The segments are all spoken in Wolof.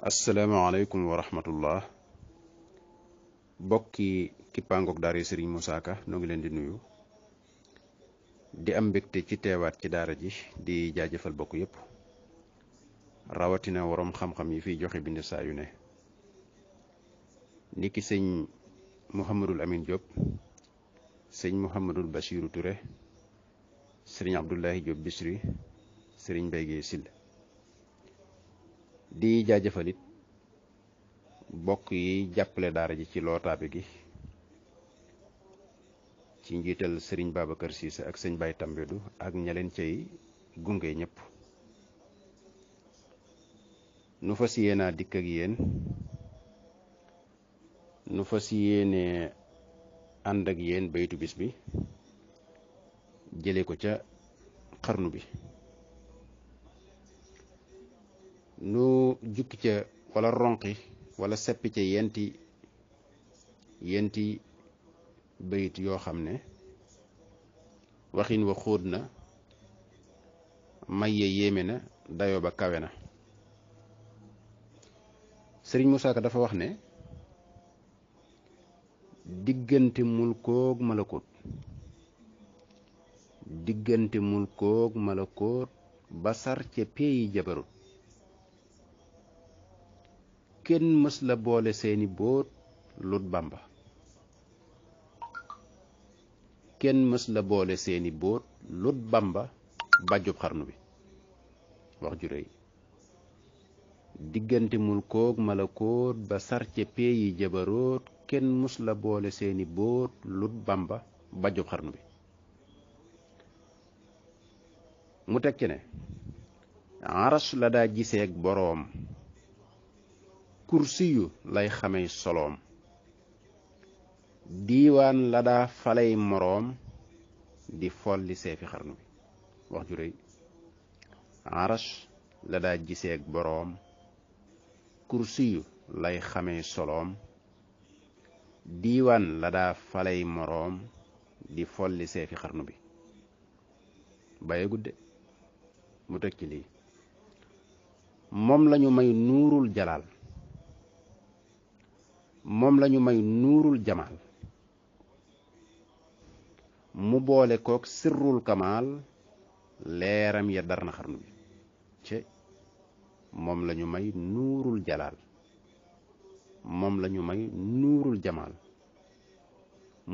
asalaamaaleykum wa rahmatullah bokki kippaangook daara Serigne Moussa Ka noo ngi leen di nuyu di am mbégte ci teewaat ci daara ji di jaajëfal bokk yépp rawatina waroom xam-xam yi fiy joxe bind saa yu ne niki sëñ Mouhamadul Amin Diop sëñ Mouhamadul Bachiru Touré sëriñ Abdoulahi Diop Bichri sëriñ Mbaye Guèye Sill di jaajëfalit bokk yi jàppale daara ji ci lootaabe gi ci njiital sëriñ Babacar Cissé ak sëñ Baye Tambédou ak ñaleen cay gunge ñëpp nu fas yéenaa dikk ak yéen nu fas yéene ànd ak yéen baytu bis bi jële ko ca xarnu bi nu jukki ca wala ronqi wala seppi ca yenti bayit yoo xam ne waxin wa xóot na maye yéeme na dayo ba kawe na. Sëriñ Moussa Ka dafa wax ne diggante mulkook malakoot ba sar ca peeyi jabarut kenn mës la boole seeni boot lut Bàmba bàjjub xarnu bi wax ju rëy diggante mulkook malakoot ba sar ca peeyi jabaroot kenn mës la boole seeni boot lut Bàmba bàjjub xarnu bi mu teg ci ne aras la daa giseek boroom kursiyu lay xamey soloom diiwaan la daa faley moroom di folli seefi xarnu bi wax ju rëy aras la daa giseek boroom kursiyu lay xamey soloom diiwaan la daa faley moroom di folli seefi xarnu bi baye gudde mu teg ci lii moom lañu may nuurul jalaal mu boole kook sirrul kamaal leeram ya dar na xarnu bi ce moom lañu may nuurul jalaal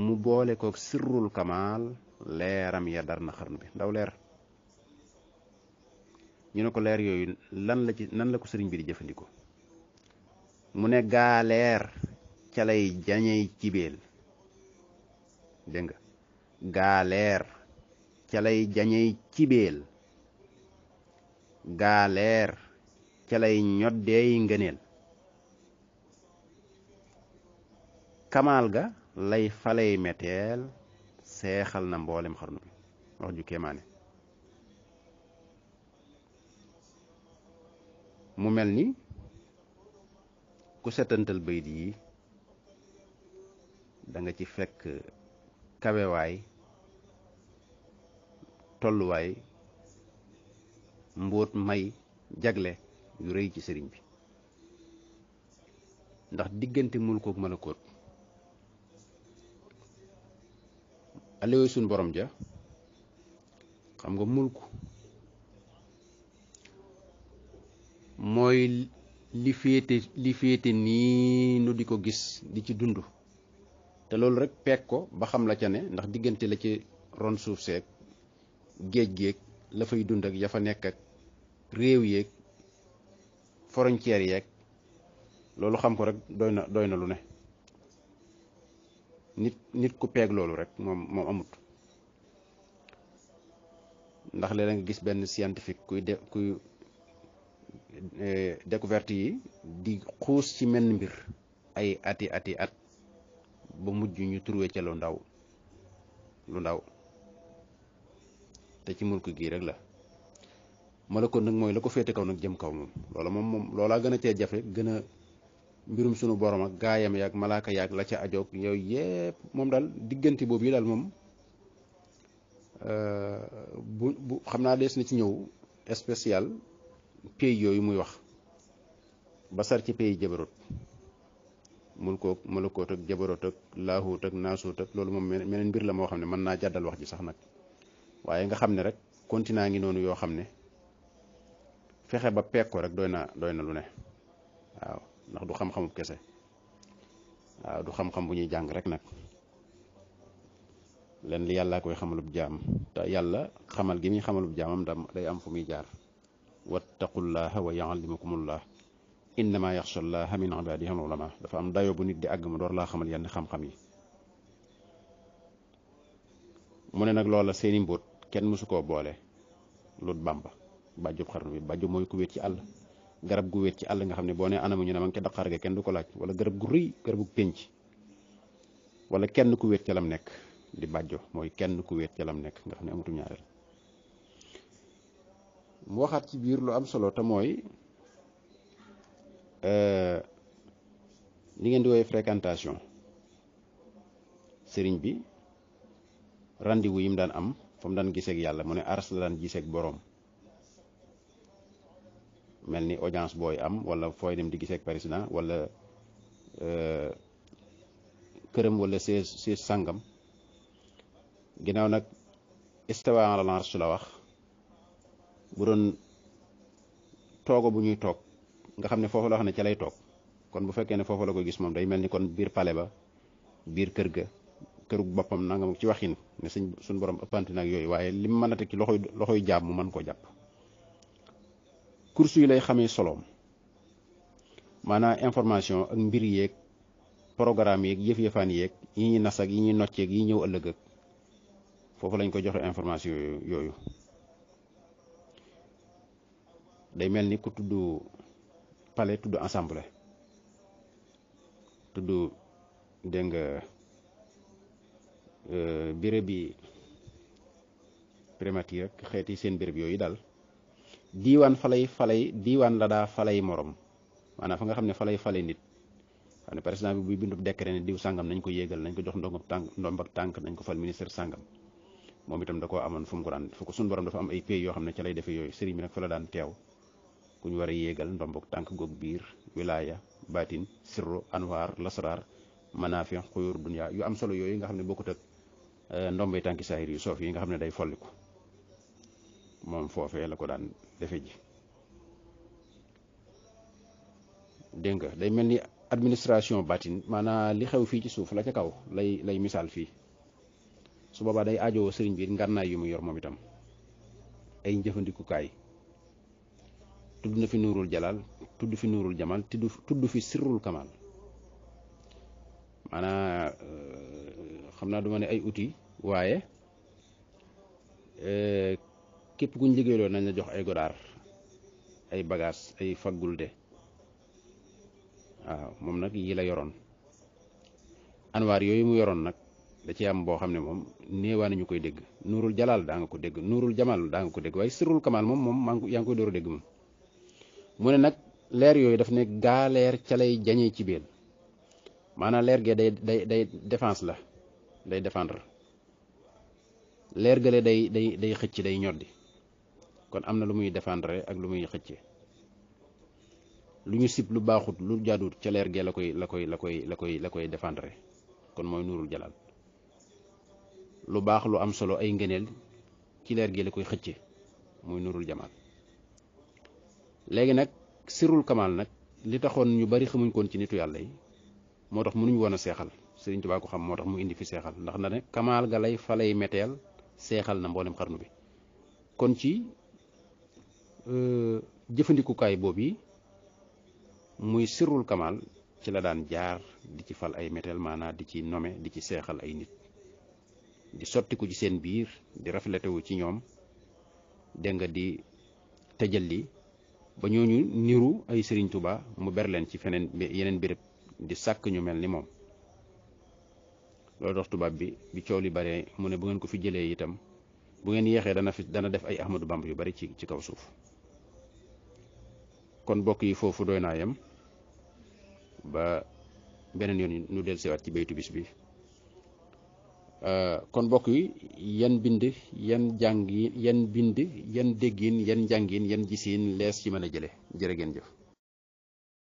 mu boole kook sirrul kamaal leeram ya dar na xarnu bi ndaw leer ñu ne ko leer yooyu nan la ko sëriñ bi di jëfandikoo mu ne gaa leer ca lay jañey cibeel dégg nga gaa leer ca lay jañey cibeel gaa leer ca lay ñoddeey ngëneel kamaal ga lay faley meteel seexal na mboolem xarnu bi wax ju kéemaane mu mel ni ku setantal bayit yi da nga ci fekk kawewaay tolluwaay mbóot may jagle yu rëy ci sëriñ bi ndax diggante mulkook malakoot alewo suñ borom ja xam nga mulku mooy li féete nii nu di ko gis di ci dund te loolu rek peeg ko ba xam la ca ne ndax diggante la ci ron suuf seeg géej géeg la fay dund ak ya fa nekk ak réew yeeg frontières yeeg loolu xam ko rek doy na lu ne nit ku peeg loolu rek moom amut ndax léeg-léeg nga gis benn scientifique kuy découverte yi di xuus ci menn mbir ay ati at ba mujj ñu trouvé ca lu ndaw te ci mulk gii rek la malakoot nag mooy la ko féete kaw nag jëm kaw moom loola moom loolaa gën a cee jafe gën a mbirum sunu borom ak gaayam yaag malaaka yaag la ca ajoog yooyu yépp moom daal diggante boobu yi daal moom bu xam naa des na ci ñëw spécial pays yooyu muy wax ba sar ci pays jabarut mulkook malakoot ak jabarut ak laahuut ak naasuut ak loolu moom meneen mbir la moo xam ne mën naa jàddal wax ji sax nag waaye nga xam ne rek continent ngi noonu yoo xam ne fexe ba peeg ko rek doy na lu ne waaw ndax du xam-xamub kese waaw du xam-xam bu ñuy jàng rek nag leen li yàllaa koy xamalub jaam te yàlla xamal gi muy xamalub jaamam day am fu muy jaar wattaqullaha wa yuallimukumullah innama yaxsha llaha min ibadihi ulama dafa am dayo bu nit di àgg mu door laa xamal yenn xam-xam yi mu ne nag loola seeni mbóot kenn mësu koo boole lut Bàmba bàjjub xarnu bi bàjju mooy ku wéet ci àll garab gu wéet ci àll nga xam ne boo nee anamu ñu ne ma ngi ca daqaar ga kenn du ko laaj wala garab gu rëy garabu pénc wala kenn ku wéet ca lam nekk di bàjjo mooy kenn ku wéet ca lam nekk nga xam ne amatul ñaareel mu waxaat ci biir lu am solo te mooy li ngeen di woowee fréquentation sëriñ bi rendez-vous yi mu daan am fa mu daan giseeg yàlla mu ne aras la daan giseeg boroom mel ni audience booy am wala fooy dem di giseeg président wala këram wala see sàngam ginnaaw nag istawa ala al-arsh la wax bu doon toogo bu ñuy toog nga xam ne foofu la wax ne ca lay toog kon bu fekkee ne foofu la ko gis moom day mel ni kon biir palais ba biir kër ga kërug boppam nangam ci waxin ne suñ borom ëppanti nag yooyu waaye li mu mën a teg ci loxoy jaam mu mën koo jàpp course yi lay xamee soloom maanaam information ak mbir yeeg programme yeeg yëf-yëfaan yeeg yi ñuy nas ak yi ñuy nocceeg yi ñëw ëllëg ak foofu lañ ko joxe information yooyu day mel ni ku tudd palais tudd assemblée tudd dégg nga béréb bi primature ak xeeti seen béréb yooyu daal diiwaan falay diiwaan la daa falay morom maanaam fa nga xam ne falay falay nit xam ne président bi buy bindu décret ne diw sàngam nañ ko yéegal nañ ko jox ndomb ak tànk nañ ko fal ministre sàngam moom itam da koo amoon fu mu ko daan fu ko suñu borom dafa am ay pays yoo xam ne ca lay defee yooyu sëriñ bi nag fa la daan teew ku ñu war a yéegal ndomb ak tànk goog biir wilaya baatin sirru anwaar lasraar manaafi xuyur dunya yu am solo yooyu nga xam ne bokkut ak ndombay tànki saahir yu soof yi nga xam ne day folliku moom foofee la ko daan defe ji dégg nga day mel ni administration baatin maanaam li xew fii ci suuf la ca kaw lay misaal fii su boobaa day aajowoo sëriñ bi ngànnaay yu mu yor moom itam ay njëfandikukaay tudd na fi nuurul jalal tudd fi nuurul jamal tudd fi sirrul kamal maanaam xam naa du ma ne ay outils waaye képp kuñ liggéeyloo nañ la jox ay godaar ay bagages ay faggulde waaw moom nag yi la yoroon anwaar yooyu mu yoroon nag da ci am boo xam ne moom néewaa nañu koy dégg nuurul jalal daa nga ko dégg nuurul jamal daa nga ko dégg waaye sirrul kamal moom yaa ngi koy door a dégg moom mu ne nag leer yooyu daf ne gaa leer ca lay jañee ci biir maanaam leer gee day défense la day défendre leer gale day xëcc day ñoddi kon am na lu muy défendre ak lu muy xëcce lu ñu sib lu baaxut lu jaaduut ca leer gee la koy défendre kon mooy nuurul jalal lu baax lu am solo ay ngëneel ci leer gee la koy xëcce muy nuurul jamal léegi nag sirrul kamal nag li taxoon ñu bari xamuñ koon ci nitu yàlla yi moo tax mënuñ woon a seexal Sëriñ Tuubaa ko xam moo tax mu indi fi seexal ndax na ne kamal ga lay falay meteel seexal na mboolem xarnu bi kon ci jëfandikukaay boobu yi muy sirrul kamal ci la daan jaar di ci fal ay meteel maanaa di ci nome di ci seexal ay nit di sottiku ci seen biir di reflété wu ci ñoom dégg nga di tëjalli ba ñooñu niru ay Sëriñ Tuubaa mu ber leen ci feneen yeneen béréb di sàkk ñu mel ni moom loolu tax tubaab bi coow li bare mu ne bu ngeen ko fi jëlee itam bu ngeen yéexee dana def ay Ahmadou Bamba yu bari ci kaw suuf kon bokk yi foofu doy naa yem ba beneen yoon nu del siwaat ci baytu bis bi kon bokk yi yan bind yan jàng yi yan bind yan déggin yan njàngin yan gisiin lees ci mën a jële jërë ngeen jëf